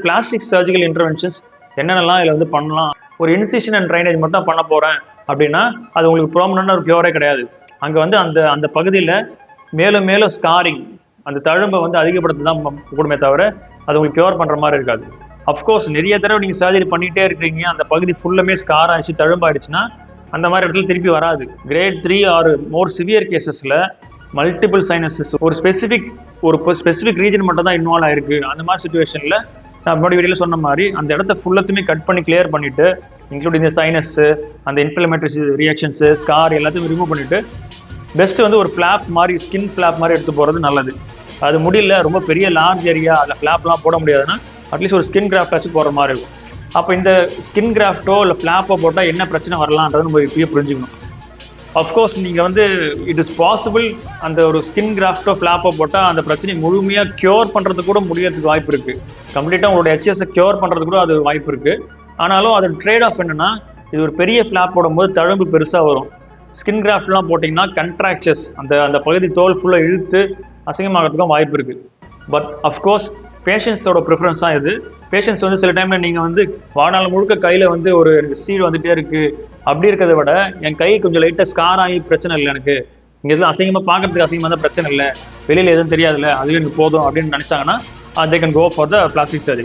Plastic surgical interventions என்னென்னலாம் இதில் வந்து பண்ணலாம். ஒரு இன்சிஷன் அண்ட் ட்ரைனேஜ் மட்டும் பண்ண போகிறேன் அப்படின்னா அது உங்களுக்கு பெர்மனன்ட் ஒரு க்யூரே கிடையாது. அங்கே வந்து அந்த பகுதியில் மேலும் மேலும் ஸ்காரிங், அந்த தழும்பை வந்து அதிகப்படுத்த தான் கூடுமே தவிர அது உங்களுக்கு க்யூர் பண்ணுற மாதிரி இருக்காது. அஃப்கோர்ஸ் நிறைய தடவை நீங்கள் சர்ஜரி பண்ணிகிட்டே இருக்கிறீங்க, அந்த பகுதி ஃபுல்லுமே ஸ்கார் ஆகிடுச்சு, தழும்பாயிடுச்சுன்னா அந்த மாதிரி இடத்துல திருப்பி வராது. கிரேட் 3 ஆர் மோர் சிவியர் கேசஸில் மல்டிபிள் சைனஸஸ் ஒரு ஸ்பெசிஃபிக் ரீஜன் மட்டும் தான் இன்வால்வ் ஆயிருக்கு. அந்த மாதிரி சுச்சுவேஷனில் நான் முன்னாடி வீடியோவில் சொன்ன மாதிரி அந்த இடத்த ஃபுல்லத்துமே கட் பண்ணி கிளியர் பண்ணிவிட்டு, இன்க்ளூடிங் இந்த சைனஸ்ஸு, அந்த இன்ஃப்ளமேட்டரி ரியாக்ஷன்ஸு, ஸ்கார் எல்லாத்தையும் ரிமூவ் பண்ணிவிட்டு பெஸ்ட்டு வந்து ஒரு ஃப்ளாப் மாதிரி, ஸ்கின் ஃப்ளாப் மாதிரி எடுத்து போகிறது நல்லது. அது முடியல, ரொம்ப பெரிய லார்ஜ் ஏரியா, அதில் ஃப்ளாப்லாம் போட முடியாதுன்னா அட்லீஸ்ட் ஒரு ஸ்கின் கிராஃப்டாச்சும் போடுற மாதிரி இருக்கும். அப்போ இந்த ஸ்கின் கிராஃப்டோ இல்லை ஃப்ளாப்போ போட்டால் என்ன பிரச்சனை வரலான்றது நம்ம இப்பயே புரிஞ்சுக்கணும். அஃப்கோர்ஸ் நீங்கள் வந்து இட் இஸ் பாசிபிள் அந்த ஒரு ஸ்கின் கிராஃப்டோ ஃப்ளாப்போ போட்டால் அந்த பிரச்சனையை முழுமையாக க்யூர் பண்ணுறதுக்கு கூட முடியறதுக்கு வாய்ப்பு இருக்குது. கம்ப்ளீட்டாக உங்களோட ஹெச்எஸை க்யூர் பண்ணுறதுக்கு கூட அது வாய்ப்பு இருக்குது. ஆனாலும் அது ட்ரேட் ஆஃப் என்னென்னா, இது ஒரு பெரிய ஃப்ளாப் போடும்போது தழும்பு பெருசாக வரும். ஸ்கின் கிராஃப்ட்லாம் போட்டிங்கன்னா கண்ட்ராக்சர்ஸ், அந்த பகுதி தோல் ஃபுல்லாக இழுத்து அசிங்கமாகிறதுக்கும் வாய்ப்பு இருக்குது. பட் அஃப்கோர்ஸ் பேஷண்ட்ஸோட ப்ரிஃபரன்ஸ் தான் இது. பேஷண்ட்ஸ் வந்து சில டைமில் நீங்கள் வந்து வாழ்நாள் முழுக்க கையில் வந்து ஒரு சீடு வந்துகிட்டே இருக்குது, அப்படி இருக்கிறத விட என் கை கொஞ்சம் லைட்டாக ஸ்கார் ஆகி பிரச்சனை இல்லை, எனக்கு இங்கே எதுவும் அசிங்கமாக பார்க்கறதுக்கு அசிங்கமாக தான் பிரச்சனை இல்லை, வெளியில் எதுவும் தெரியாதுல்ல, அதுவே எனக்கு போதும் அப்படின்னு நினச்சாங்கன்னா they can go for the plastic surgery.